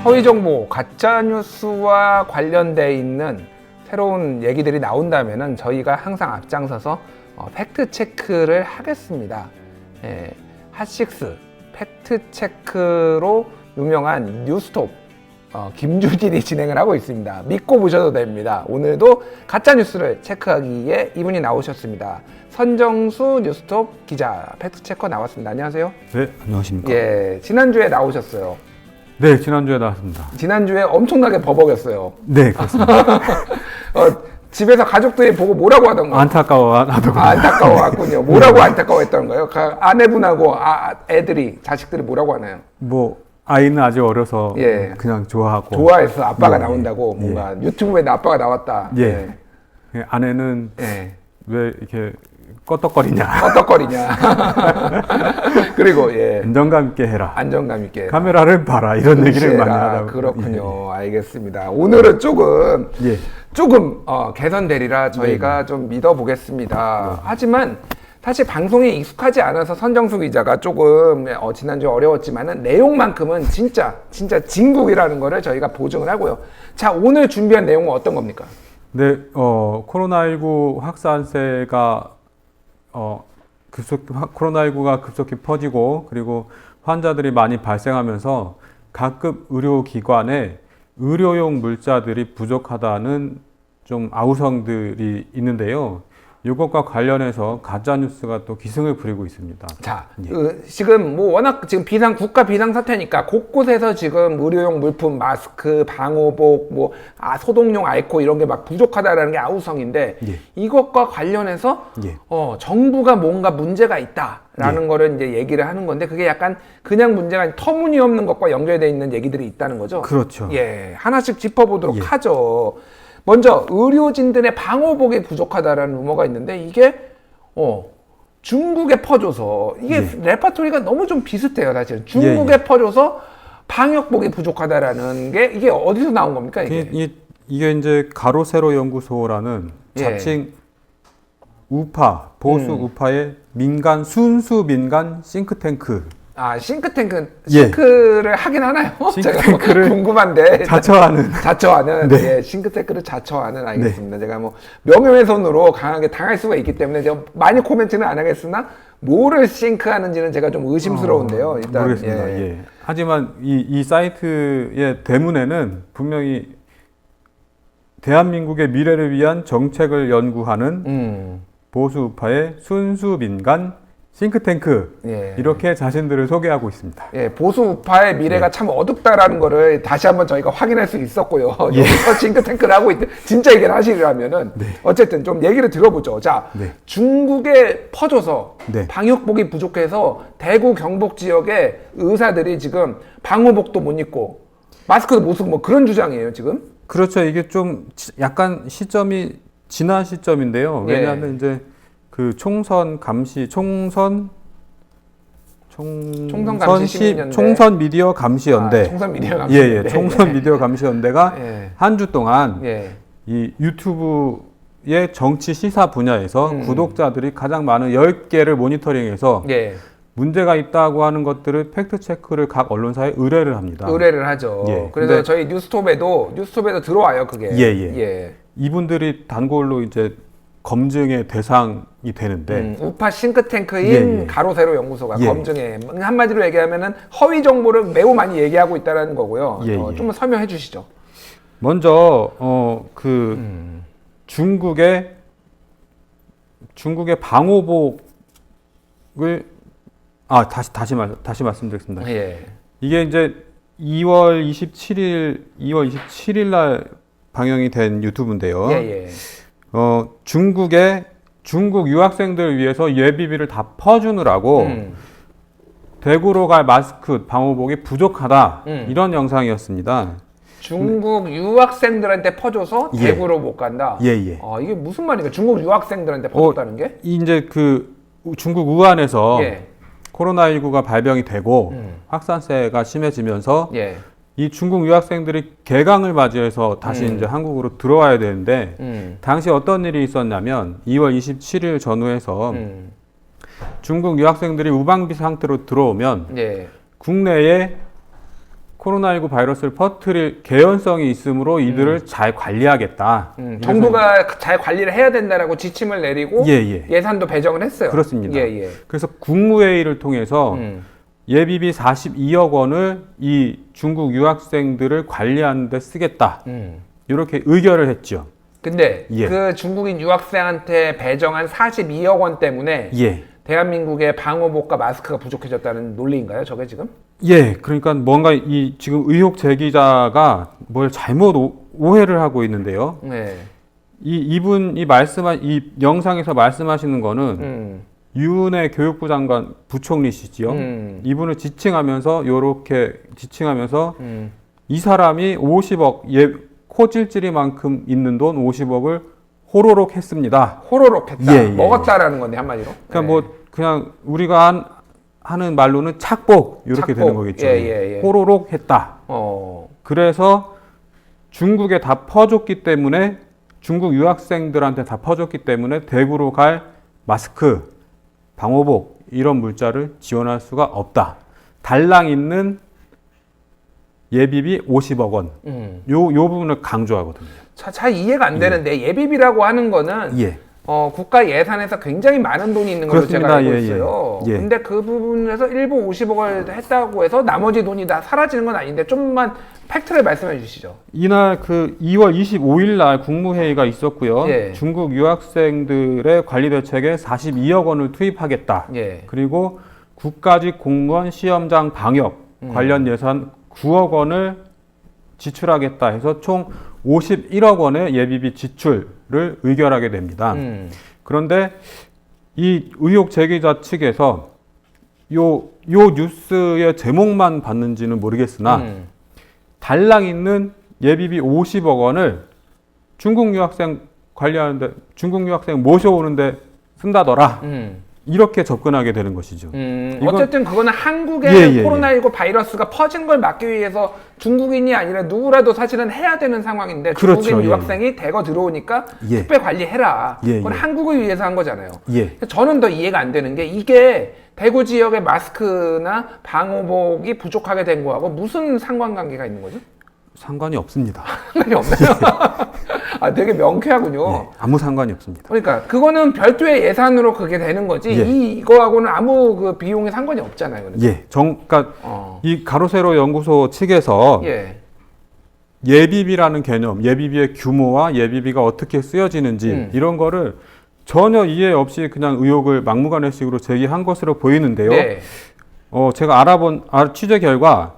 허위정보, 가짜뉴스와 관련되어 있는 새로운 얘기들이 나온다면 저희가 항상 앞장서서 팩트체크를 하겠습니다. 핫식스 팩트체크로 유명한 뉴스톱 김주진이 진행을 하고 있습니다. 믿고 보셔도 됩니다. 오늘도 가짜뉴스를 체크하기에 이분이 나오셨습니다. 선정수 뉴스톱 기자, 팩트체커 나왔습니다. 안녕하세요. 네, 안녕하십니까. 예, 지난주에 나오셨어요. 네, 지난주에 나왔습니다. 지난주에 엄청나게 버벅였어요. 네, 그렇습니다. 집에서 가족들이 보고 뭐라고 하던가요? 안타까워하더군요. 안타까워했군요. 뭐라고 안타까워했던가요? 아내분하고 애들이, 자식들이 뭐라고 하나요? 뭐 아이는 아직 어려서 예. 그냥 좋아하고. 좋아해서 아빠가 예, 나온다고 예. 뭔가 유튜브에 아빠가 나왔다. 예. 아내는 왜 이렇게 껐덕거리냐. 껐덕거리냐. 그리고 안정감 있게 해라. 안정감 있게. 카메라를 봐라. 이런 얘기를 많이 하다고. 그렇군요. 알겠습니다. 오늘은 조금 개선되리라 저희가 좀 믿어보겠습니다. 하지만 사실 방송에 익숙하지 않아서 선정수 기자가 조금 지난주에 어려웠지만은 내용만큼은 진짜 진국이라는 거를 저희가 보증을 하고요. 자, 오늘 준비한 내용은 어떤 겁니까? 네, 코로나19 확산세가 코로나19가 급속히 퍼지고 그리고 환자들이 많이 발생하면서 각급 의료기관에 의료용 물자들이 부족하다는 좀 아우성들이 있는데요. 이것과 관련해서 가짜뉴스가 또 기승을 부리고 있습니다. 자, 지금 워낙 지금 국가 비상 사태니까 곳곳에서 지금 의료용 물품, 마스크, 방호복, 소독용 알코올 이런 게 막 부족하다라는 게 아우성인데 이것과 관련해서 정부가 뭔가 문제가 있다라는 거를 이제 얘기를 하는 건데 그게 약간 그냥 문제가 아니라 터무니없는 것과 연결되어 있는 얘기들이 있다는 거죠. 그렇죠. 하나씩 짚어보도록 하죠. 먼저 의료진들의 방호복이 부족하다라는 루머가 있는데 이게 중국에 퍼져서 이게 레파토리가 너무 좀 비슷해요. 사실 중국에 퍼져서 방역복이 부족하다라는 게 이게 어디서 나온 겁니까? 이게 이제 가로세로 연구소라는 자칭 우파 보수 우파의 순수 민간 싱크탱크. 싱크를 하긴 하나요? 싱크탱크를 제가 궁금한데. 자처하는. 네. 싱크탱크를 자처하는, 알겠습니다. 제가 명예훼손으로 강하게 당할 수가 있기 때문에 제가 많이 코멘트는 안 하겠으나, 뭐를 싱크하는지는 제가 좀 의심스러운데요. 일단. 모르겠습니다. 하지만 이 사이트의 대문에는 분명히 대한민국의 미래를 위한 정책을 연구하는 보수 우파의 순수 민간 싱크탱크 이렇게 자신들을 소개하고 있습니다. 보수 우파의 미래가 참 어둡다라는 거를 다시 한번 저희가 확인할 수 있었고요. 여기서 싱크탱크를 하고 있대. 진짜 이게 사실이라면은 어쨌든 좀 얘기를 들어보죠. 자, 중국에 퍼져서 방역복이 부족해서 대구 경북 지역의 의사들이 지금 방호복도 못 입고 마스크도 못 쓰고 그런 주장이에요 지금. 그렇죠. 이게 좀 약간 시점이 지난 시점인데요. 왜냐하면 이제 그 총선 미디어 감시연대. 총선 미디어 감시연대. 총선 미디어 감시연대가 한 주 동안 이 유튜브의 정치 시사 분야에서 구독자들이 가장 많은 10개를 모니터링해서 문제가 있다고 하는 것들을 팩트체크를 각 언론사에 의뢰를 합니다. 의뢰를 하죠. 그래서 저희 뉴스톱에도 들어와요, 그게. 이분들이 단골로 이제 검증의 대상이 되는데 우파 싱크탱크인 가로세로 연구소가 검증에 한마디로 얘기하면은 허위 정보를 매우 많이 얘기하고 있다는 거고요. 좀 설명해 주시죠. 먼저 중국의 방호복을 다시 말씀드리겠습니다. 이게 이제 2월 27일 날 방영이 된 유튜브인데요. 중국 유학생들을 위해서 예비비를 다 퍼주느라고 대구로 갈 마스크, 방호복이 부족하다. 이런 영상이었습니다. 중국 유학생들한테 퍼줘서 대구로 못 간다? 이게 무슨 말인가? 중국 유학생들한테 퍼줬다는 게? 이제 중국 우한에서 코로나19가 발병이 되고 확산세가 심해지면서 이 중국 유학생들이 개강을 맞이해서 다시 이제 한국으로 들어와야 되는데 당시 어떤 일이 있었냐면 2월 27일 전후에서 중국 유학생들이 무방비 상태로 들어오면 예. 국내에 코로나19 바이러스를 퍼뜨릴 개연성이 있으므로 이들을 잘 관리하겠다. 정부가 잘 관리를 해야 된다라고 지침을 내리고 예산도 배정을 했어요. 그렇습니다. 그래서 국무회의를 통해서 예비비 42억 원을 이 중국 유학생들을 관리하는 데 쓰겠다. 이렇게 의결을 했죠. 근데 그 중국인 유학생한테 배정한 42억 원 때문에 대한민국의 방호복과 마스크가 부족해졌다는 논리인가요? 저게 지금? 그러니까 뭔가 이 지금 의혹 제기자가 뭘 잘못 오해를 하고 있는데요. 이분이 말씀한 이 영상에서 말씀하시는 거는 유은혜 교육부 장관 부총리시지요. 이분을 지칭하면서 요렇게 지칭하면서 이 사람이 50억 코찔찔이만큼 있는 돈 50억을 호로록 했습니다. 호로록 했다. 먹었다라는 건데 한마디로. 그러니까 뭐 그냥 우리가 하는 말로는 착복 이렇게 되는 거겠죠. 호로록 했다. 그래서 중국에 다 퍼줬기 때문에 중국 유학생들한테 다 퍼줬기 때문에 대구로 갈 마스크, 방호복 이런 물자를 지원할 수가 없다. 달랑 있는 예비비 50억 원. 요 부분을 강조하거든요. 잘 이해가 안 되는데 예비비라고 하는 거는 국가 예산에서 굉장히 많은 돈이 있는 걸로 제가 알고 있어요. 근데 그 부분에서 일부 50억을 했다고 해서 나머지 돈이 다 사라지는 건 아닌데 좀만 팩트를 말씀해 주시죠. 이날 그 2월 25일 날 국무회의가 있었고요. 중국 유학생들의 관리 대책에 42억 원을 투입하겠다. 그리고 국가직 공무원 시험장 방역 관련 예산 9억 원을 지출하겠다 해서 총 51억 원의 예비비 지출을 의결하게 됩니다. 그런데 이 의혹 제기자 측에서 요 뉴스의 제목만 봤는지는 모르겠으나 달랑 있는 예비비 50억 원을 중국 유학생 관리하는데 중국 유학생 모셔오는데 쓴다더라. 이렇게 접근하게 되는 것이죠. 어쨌든 그거는 한국의 코로나19 바이러스가 퍼진 걸 막기 위해서 중국인이 아니라 누구라도 사실은 해야 되는 상황인데 중국인 유학생이 대거 들어오니까 특별 관리해라. 그건 한국을 위해서 한 거잖아요. 저는 더 이해가 안 되는 게 이게 대구 지역의 마스크나 방호복이 부족하게 된 거하고 무슨 상관관계가 있는 거죠? 상관이 없습니다. 상관이 없나요? 아, 되게 명쾌하군요. 아무 상관이 없습니다. 그러니까 그거는 별도의 예산으로 그게 되는 거지 이거하고는 아무 그 비용이 상관이 없잖아요. 그러니까. 그러니까 이 가로세로 연구소 측에서 예비비라는 개념, 예비비의 규모와 예비비가 어떻게 쓰여지는지 이런 거를 전혀 이해 없이 그냥 의혹을 막무가내식으로 제기한 것으로 보이는데요. 제가 취재 결과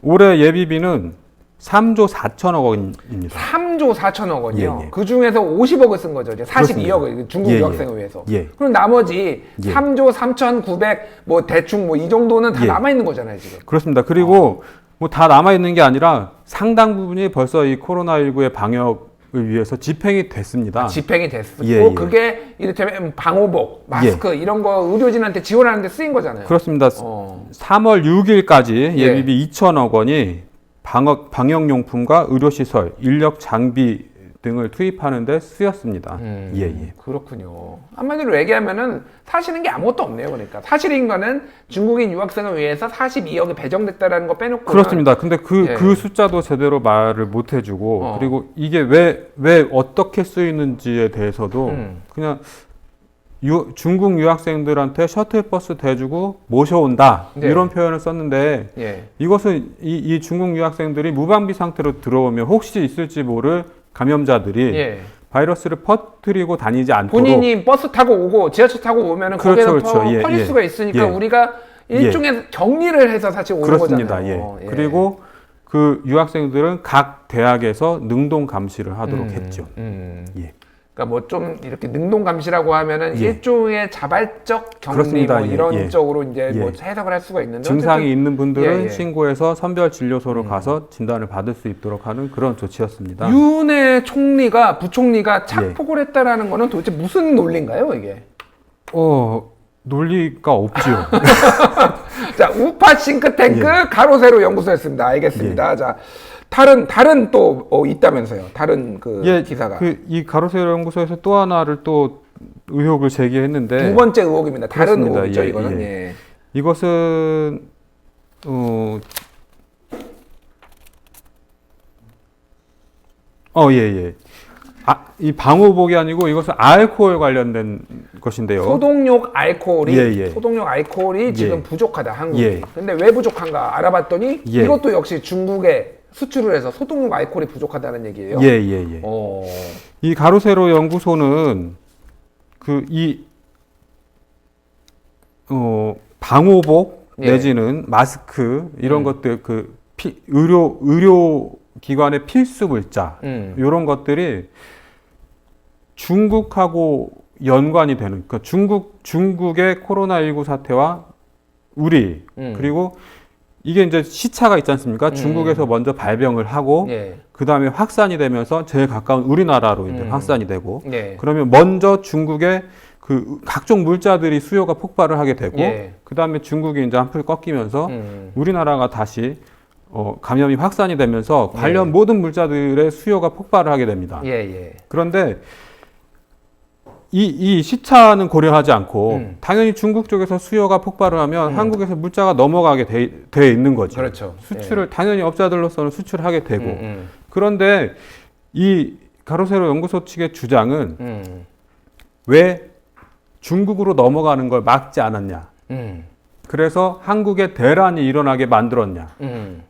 올해 예비비는 3조 4천억 원입니다. 3조 4천억 원이요? 그 중에서 50억을 쓴 거죠. 42억을 중국 유학생을 위해서. 그럼 나머지 3조 3,900 뭐 대충 뭐 이 정도는 다 남아있는 거잖아요, 지금. 그렇습니다. 그리고 뭐 다 남아있는 게 아니라 상당 부분이 벌써 이 코로나19의 방역을 위해서 집행이 됐습니다. 집행이 됐고 그게 이를테면 방호복, 마스크 이런 거 의료진한테 지원하는 데 쓰인 거잖아요. 그렇습니다. 3월 6일까지 예비비 2천억 원이 방역용품과 의료시설, 인력 장비 등을 투입하는 데 쓰였습니다. 그렇군요. 한마디로 얘기하면은 사실인 게 아무것도 없네요. 그러니까 사실인 거는 중국인 유학생을 위해서 42억이 배정됐다라는 거 빼놓고 그렇습니다. 근데 그 숫자도 제대로 말을 못 해주고 그리고 이게 왜 어떻게 쓰이는지에 대해서도 그냥 중국 유학생들한테 셔틀버스 대주고 모셔온다 이런 표현을 썼는데 이것은 이 중국 유학생들이 무방비 상태로 들어오면 혹시 있을지 모를 감염자들이 바이러스를 퍼뜨리고 다니지 않도록 본인이 버스 타고 오고 지하철 타고 오면은 거기서 퍼질 수가 있으니까 우리가 일종의 격리를 해서 사실 오는 그렇습니다. 거잖아요. 그리고 그 유학생들은 각 대학에서 능동 감시를 하도록 했죠. 그러니까 뭐 좀 이렇게 능동 감시라고 하면은 일종의 자발적 격리 뭐 이런 쪽으로 이제 뭐 해석을 할 수가 있는데 증상이 있는 분들은 신고해서 선별 진료소로 가서 진단을 받을 수 있도록 하는 그런 조치였습니다. 유은혜 총리가 부총리가 착폭을 했다라는 거는 도대체 무슨 논리인가요, 이게? 논리가 없지요. 자, 우파 싱크탱크 가로세로 연구소였습니다. 알겠습니다. 자, 다른 또 있다면서요. 다른 그 기사가. 이 가로세로 연구소에서 또 하나를 또 의혹을 제기했는데 두 번째 의혹입니다. 다른 그렇습니다. 의혹이죠, 이거는. 이것은 이 방호복이 아니고 이것은 알코올 관련된 것인데요. 소독용 알코올이 지금 부족하다, 한국이. 근데 왜 부족한가 알아봤더니 이것도 역시 중국에 수출을 해서 소독용 알코올이 부족하다는 얘기예요. 이 가로세로 연구소는 방호복 내지는 마스크 이런 것들 의료 기관의 필수 물자 이런 것들이 중국하고 연관이 되는, 그러니까 중국의 코로나19 사태와 우리 그리고 이게 이제 시차가 있지 않습니까? 중국에서 먼저 발병을 하고 그 다음에 확산이 되면서 제일 가까운 우리나라로 이제 확산이 되고 그러면 먼저 중국의 그 각종 물자들이 수요가 폭발을 하게 되고 그 다음에 중국이 이제 한풀 꺾이면서 우리나라가 다시 감염이 확산이 되면서 관련 모든 물자들의 수요가 폭발을 하게 됩니다. 그런데 이 시차는 고려하지 않고 당연히 중국 쪽에서 수요가 폭발을 하면 한국에서 물자가 넘어가게 돼 있는 거죠. 그렇죠. 수출을 당연히 업자들로서는 수출하게 되고 그런데 이 가로세로 연구소 측의 주장은 왜 중국으로 넘어가는 걸 막지 않았냐. 그래서 한국에 대란이 일어나게 만들었냐.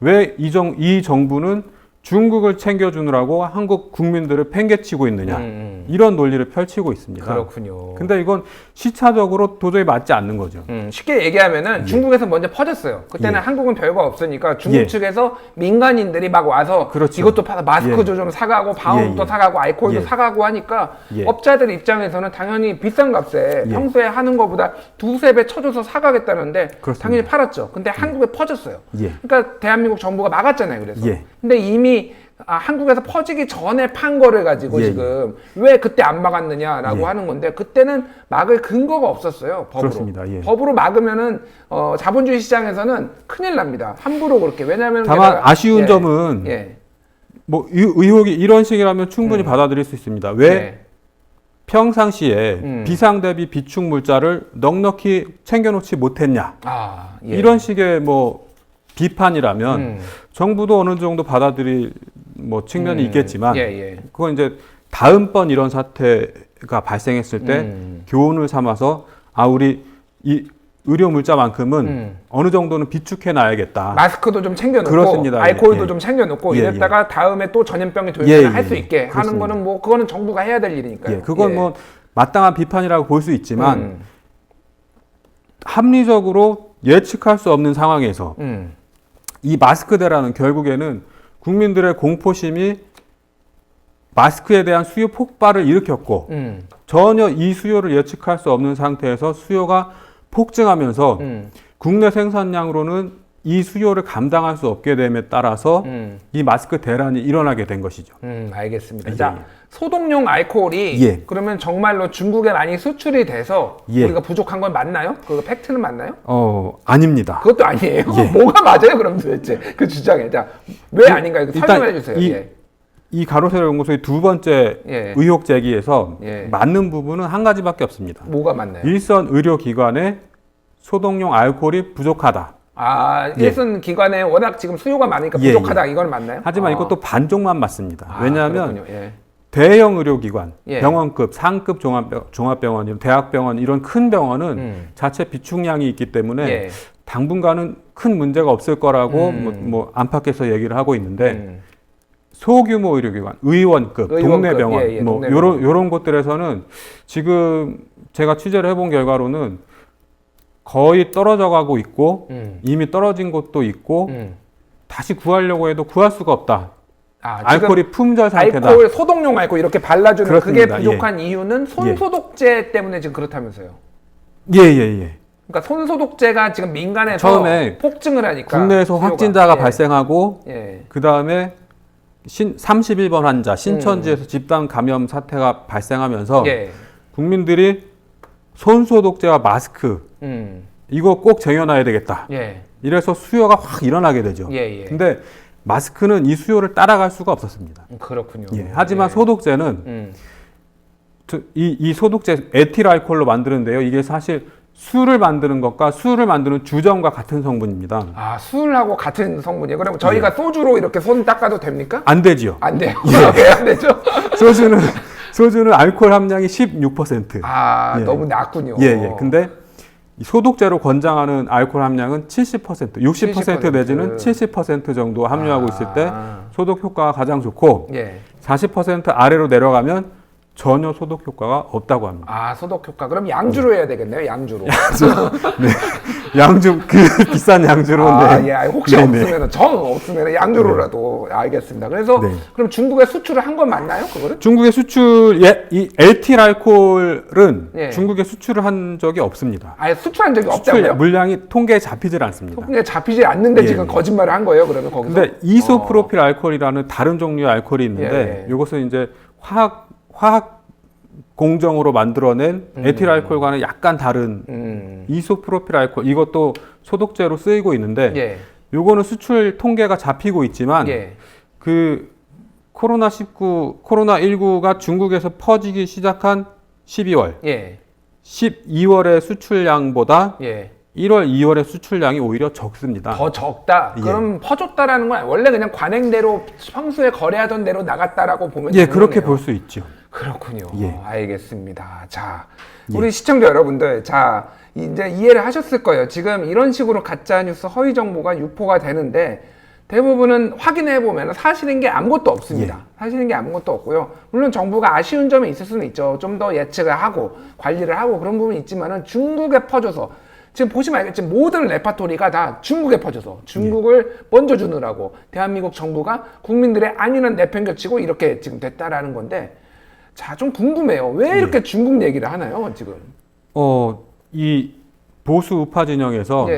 왜 이 정부는 중국을 챙겨주느라고 한국 국민들을 팽개치고 있느냐. 이런 논리를 펼치고 있습니다. 그렇군요. 근데 이건 시차적으로 도저히 맞지 않는 거죠. 쉽게 얘기하면은 중국에서 먼저 퍼졌어요. 그때는 한국은 별거 없으니까 중국 측에서 민간인들이 막 와서 이것도 팔아, 마스크도 좀 사가고 방호복도 사가고 알코올도 사가고 하니까 업자들 입장에서는 당연히 비싼 값에 평소에 하는 것보다 두세 배 쳐줘서 사가겠다는데 당연히 팔았죠. 근데 한국에 퍼졌어요. 그러니까 대한민국 정부가 막았잖아요. 그래서. 근데 이미 한국에서 퍼지기 전에 판 거를 가지고 지금 왜 그때 안 막았느냐라고 하는 건데 그때는 막을 근거가 없었어요. 법으로. 그렇습니다. 법으로 막으면은 자본주의 시장에서는 큰일 납니다. 함부로 그렇게. 왜냐하면 다만 아쉬운 점은 뭐 의혹이 이런 식이라면 충분히 받아들일 수 있습니다. 왜 평상시에 비상 대비 비축 물자를 넉넉히 챙겨놓지 못했냐. 이런 식의 뭐 비판이라면 정부도 어느 정도 받아들일 뭐 측면이 있겠지만 그건 이제 다음번 이런 사태가 발생했을 때 교훈을 삼아서 우리 이 의료 물자만큼은 어느 정도는 비축해 놔야겠다. 마스크도 좀 챙겨놓고 그렇습니다. 알코올도 좀 챙겨놓고 이랬다가 다음에 또 전염병이 돌면 할 수 있게 하는 거는 뭐 그거는 정부가 해야 될 일이니까요. 그건 뭐 마땅한 비판이라고 볼 수 있지만 합리적으로 예측할 수 없는 상황에서 이 마스크 대란은 결국에는 국민들의 공포심이 마스크에 대한 수요 폭발을 일으켰고 전혀 이 수요를 예측할 수 없는 상태에서 수요가 폭증하면서 국내 생산량으로는 이 수요를 감당할 수 없게 됨에 따라서 이 마스크 대란이 일어나게 된 것이죠. 알겠습니다. 자, 소독용 알코올이 그러면 정말로 중국에 많이 수출이 돼서 우리가 부족한 건 맞나요? 그 팩트는 맞나요? 아닙니다. 그것도 아니에요? 뭐가 맞아요, 그럼 도대체? 그 주장에. 자, 왜 아닌가요? 설명해 주세요. 이 가로세로 연구소의 두 번째 의혹 제기에서 맞는 부분은 한 가지밖에 없습니다. 뭐가 맞나요? 일선 의료기관에 소독용 알코올이 부족하다. 일선 기관에 워낙 지금 수요가 많으니까 부족하다. 이건 맞나요? 하지만 이것도 반쪽만 맞습니다. 왜냐하면 대형 의료기관, 병원급, 상급 종합병원, 대학병원 이런 큰 병원은 자체 비축량이 있기 때문에 당분간은 큰 문제가 없을 거라고 뭐 안팎에서 얘기를 하고 있는데 소규모 의료기관, 의원급, 동네 병원, 뭐 요런 곳들에서는 지금 제가 취재를 해본 결과로는 거의 떨어져 가고 있고 이미 떨어진 곳도 있고 다시 구하려고 해도 구할 수가 없다. 알코올이 품절 상태다. 알코올, 소독용 알코올 이렇게 발라주는 그렇습니다. 그게 부족한 이유는 손소독제 때문에 지금 그렇다면서요. 그러니까 손소독제가 지금 민간에서 처음에 폭증을 하니까 국내에서 확진자가 발생하고 그 다음에 31번 환자 신천지에서 집단 감염 사태가 발생하면서 국민들이 손소독제와 마스크 이거 꼭 쟁여놔야 되겠다. 예. 이래서 수요가 확 일어나게 되죠. 예, 예. 근데 마스크는 이 수요를 따라갈 수가 없었습니다. 그렇군요. 예. 하지만 소독제는 이 소독제 에틸 알코올로 만드는데요. 이게 사실 술을 만드는 것과 술을 만드는 주정과 같은 성분입니다. 아, 술하고 같은 성분이에요? 그럼 저희가 소주로 이렇게 손 닦아도 됩니까? 안 되지요. 안 돼요. 왜 안 되죠? 소주는 알코올 함량이 16%. 아, 너무 낮군요. 예. 근데 이 소독제로 권장하는 알코올 함량은 70%, 60% 내지는 70% 정도 함유하고 있을 때 소독 효과가 가장 좋고 40% 아래로 내려가면 전혀 소독 효과가 없다고 합니다. 아, 소독 효과. 그럼 양주로 해야 되겠네요. 양주로. 네. 양주 비싼 양주로. 네. 예. 혹시 없으면 양주로라도 알겠습니다. 그래서 그럼 중국에 수출을 한 건 맞나요? 그거를? 중국에 이 에틸 알코올은 중국에 수출을 한 적이 없습니다. 아예 수출한 적이 없다고요? 물량이 통계에 잡히질 않습니다. 통계에 잡히지 않는데 지금 거짓말을 한 거예요? 그러면 거기서? 근데 이소프로필 알코올이라는 다른 종류의 알코올이 있는데 이것은 이제 화학 공정으로 만들어낸 에틸 알코올과는 약간 다른 이소프로필 알코올, 이것도 소독제로 쓰이고 있는데 요거는 수출 통계가 잡히고 있지만 그 코로나19가 중국에서 퍼지기 시작한 12월 12월의 수출량보다 1월, 2월의 수출량이 오히려 적습니다. 더 적다? 그럼 퍼졌다라는 건 원래 그냥 관행대로 평소에 거래하던 대로 나갔다라고 보면 되는 그렇게 거네요. 볼 수 있죠. 그렇군요. 알겠습니다. 자, 우리 시청자 여러분들, 자, 이제 이해를 하셨을 거예요. 지금 이런 식으로 가짜뉴스 허위 정보가 유포가 되는데 대부분은 확인해 보면 사실인 게 아무것도 없습니다. 사실인 게 아무것도 없고요. 물론 정부가 아쉬운 점이 있을 수는 있죠. 좀 더 예측을 하고 관리를 하고 그런 부분이 있지만은 중국에 퍼져서 지금 보시면 알겠지만 모든 레파토리가 다 중국에 퍼져서 중국을 먼저 주느라고 대한민국 정부가 국민들의 안위는 내팽겨치고 이렇게 지금 됐다라는 건데, 자, 좀 궁금해요. 왜 이렇게 중국 얘기를 하나요, 지금? 이 보수 우파 진영에서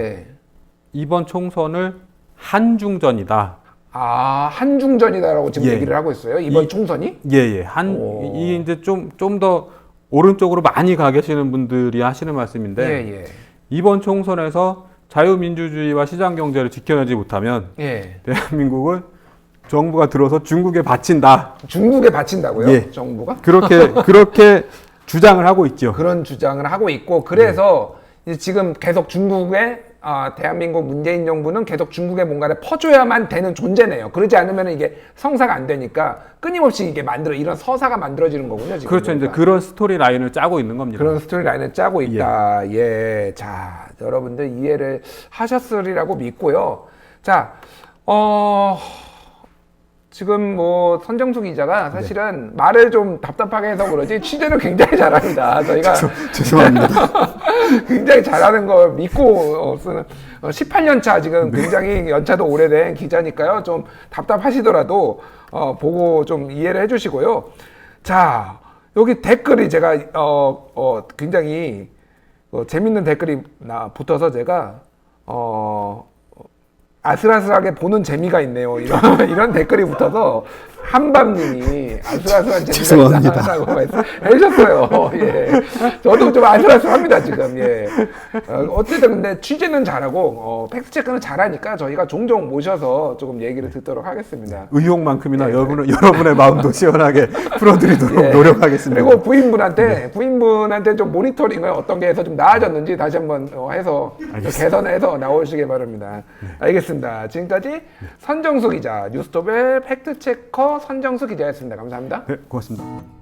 이번 총선을 한중전이다. 아, 한중전이다라고 지금 얘기를 하고 있어요. 이번 총선이? 이 이제 좀 더 오른쪽으로 많이 가 계시는 분들이 하시는 말씀인데 이번 총선에서 자유민주주의와 시장경제를 지켜내지 못하면 대한민국은 정부가 들어서 중국에 바친다. 중국에 바친다고요? 정부가? 그렇게 주장을 하고 있죠. 그런 주장을 하고 있고, 그래서 이제 지금 계속 중국에 대한민국 문재인 정부는 계속 중국에 뭔가를 퍼줘야만 되는 존재네요. 그러지 않으면 이게 성사가 안 되니까 끊임없이 이게 이런 서사가 만들어지는 거군요. 지금 그렇죠. 이제 그런 스토리 라인을 짜고 있는 겁니다. 그런 스토리 라인을 짜고 있다. 자, 여러분들 이해를 하셨으리라고 믿고요. 자, 지금 뭐 선정수 기자가 사실은 말을 좀 답답하게 해서 그러지 취재를 굉장히 잘합니다. 저희가 죄송합니다. 굉장히 잘하는 걸 믿고 쓰는 18년 차 지금 굉장히 연차도 오래된 기자니까요. 좀 답답하시더라도 보고 좀 이해를 해주시고요. 자, 여기 댓글이 제가 굉장히 재밌는 댓글이 붙어서 제가 아슬아슬하게 보는 재미가 있네요. 이런 댓글이 붙어서 한밤님이 아슬아슬한 재미가 있다고 해주셨어요. 저도 좀 아슬아슬합니다 지금. 어쨌든 근데 취재는 잘하고 팩트체크는 잘하니까 저희가 종종 모셔서 조금 얘기를 듣도록 하겠습니다. 의욕만큼이나 여러분의 마음도 시원하게 풀어드리도록 노력하겠습니다. 그리고 부인분한테 좀 모니터링을 어떤 게 해서 좀 나아졌는지 다시 한번 해서 개선해서 나오시길 바랍니다. 알겠습니다. 지금까지 선정수 기자, 뉴스톱의 팩트체커 선정수 기자였습니다. 감사합니다. 네, 고맙습니다.